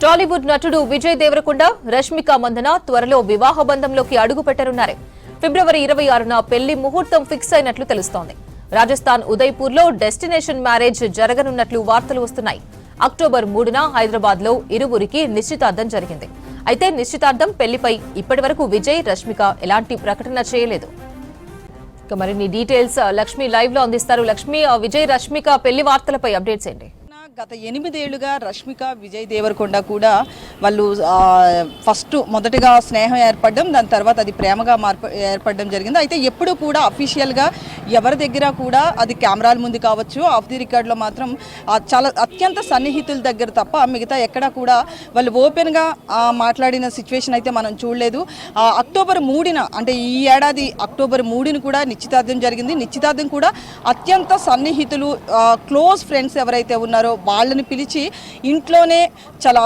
టాలీవుడ్ నటుడు విజయ్ దేవరకొండ, రష్మిక మందన త్వరలో వివాహ బంధంలోకి అడుగు పెట్టనున్నారు. ఫిబ్రవరి 26న పెళ్లి ముహూర్తం ఫిక్స్ అయినట్లు తెలుస్తోంది. రాజస్థాన్ ఉదయ్పూర్లో డెస్టినేషన్ మ్యారేజ్ జరగనున్నట్లు వార్తలు వస్తున్నాయి. అక్టోబర్ 3న హైదరాబాద్ లో ఇరువురికి నిశ్చితార్థం జరిగింది. అయితే నిశ్చితార్థం పెళ్లిపై ఇప్పటివరకు విజయ్, రష్మిక ఎలాంటి ప్రకటన చేయలేదు. మరిన్ని డీటెయిల్స్ లక్ష్మి లైవ్ లో అందిస్తారు. లక్ష్మి, విజయ్ రష్మిక పెళ్లి వార్తలపై అప్డేట్స్ ఏంటి? గత 8 ఏళ్లుగా రష్మిక, విజయ్ దేవరకొండ కూడా వాళ్ళు మొదటగా స్నేహం ఏర్పడడం, దాని తర్వాత అది ప్రేమగా ఏర్పడడం జరిగింది. అయితే ఎప్పుడు కూడా అఫీషియల్గా ఎవరి దగ్గర కూడా అది కెమెరాల ముందు కావచ్చు, ఆఫ్ ది రికార్డులో మాత్రం చాలా అత్యంత సన్నిహితుల దగ్గర తప్ప మిగతా ఎక్కడ కూడా వాళ్ళు ఓపెన్గా మాట్లాడిన సిచ్యువేషన్ అయితే మనం చూడలేదు. అక్టోబర్ 3న అంటే ఈ ఏడాది అక్టోబర్ 3న కూడా నిశ్చితార్థం జరిగింది. నిశ్చితార్థం కూడా అత్యంత సన్నిహితులు, క్లోజ్ ఫ్రెండ్స్ ఎవరైతే ఉన్నారో వాళ్ళని పిలిచి ఇంట్లోనే చాలా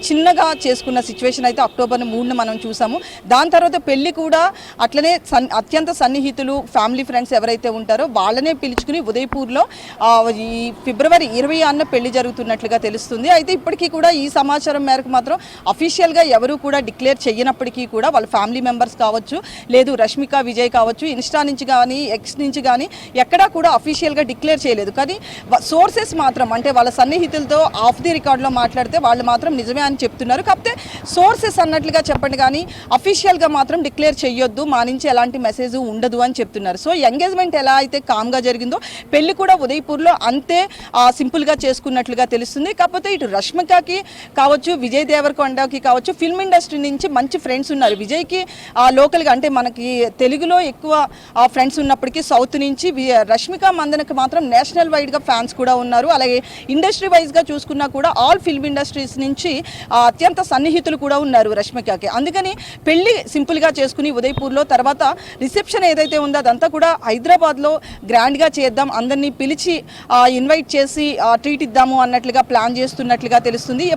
చిన్నగా చేసుకున్న సిచ్యువేషన్ అయితే అక్టోబర్ 3న మనం చూసాము. దాని తర్వాత పెళ్లి కూడా అట్లనే అత్యంత సన్నిహితులు, ఫ్యామిలీ ఫ్రెండ్స్ ఎవరైతే ఉంటారో వాళ్ళనే పిలుచుకుని ఉదయపూర్లో ఈ ఫిబ్రవరి 26న పెళ్లి జరుగుతున్నట్లుగా తెలుస్తుంది. అయితే ఇప్పటికీ కూడా ఈ సమాచారం మేరకు మాత్రం అఫీషియల్గా ఎవరు కూడా డిక్లేర్ చేయనప్పటికీ కూడా వాళ్ళ ఫ్యామిలీ మెంబర్స్ కావచ్చు, లేదు రష్మిక, విజయ్ కావచ్చు, ఇన్స్టా నుంచి కానీ ఎక్స్ నుంచి కానీ ఎక్కడా కూడా అఫీషియల్గా డిక్లేర్ చేయలేదు. కానీ సోర్సెస్ మాత్రం అంటే వాళ్ళ సన్నిహితులతో ఆఫ్ ది రికార్డులో మాట్లాడితే వాళ్ళు మాత్రం నిజమే అని చెప్తున్నారు. కాకపోతే సోర్సెస్ అన్నట్లుగా చెప్పండి కానీ అఫీషియల్గా మాత్రం డిక్లేర్ చేయొద్దు, మా నుంచి ఎలాంటి మెసేజ్ ఉండదు అని చెప్తున్నారు. సో ఎంగేజ్మెంట్ ఎలా అయితే కామ్గా జరిగిందో పెళ్లి కూడా ఉదయపూర్లో అంతే సింపుల్గా చేసుకున్నట్లుగా తెలుస్తుంది. కాకపోతే ఇటు రష్మికకి కావచ్చు, విజయ్ దేవరకొండకి కావచ్చు, ఫిల్మ్ ఇండస్ట్రీ నుంచి మంచి ఫ్రెండ్స్ ఉన్నారు. విజయ్కి లోకల్గా అంటే మనకి తెలుగులో ఎక్కువ ఫ్రెండ్స్ ఉన్నప్పటికీ సౌత్ నుంచి రష్మిక మందనకి మాత్రం నేషనల్ వైడ్గా ఫ్యాన్స్ కూడా ఉన్నారు. అలాగే ఇండస్ట్రీ వైజ్గా చూసుకున్నా కూడా ఆల్ ఫిల్మ్ ఇండస్ట్రీస్ నుంచి అత్యంత సన్నిహితులు కూడా ఉన్నారు రష్మికకి. అందుకని పెళ్లి సింపుల్గా చేసుకుని ఉదయపూర్లో తర్వాత రిసెప్షన్ ఏదైతే ఉందో అదంతా కూడా హైదరాబాద్లో గ్రాండ్గా చేద్దాం, అందరినీ పిలిచి ఇన్వైట్ చేసి ట్రీట్ ఇద్దాము అన్నట్లుగా ప్లాన్ చేస్తున్నట్లుగా తెలుస్తుంది.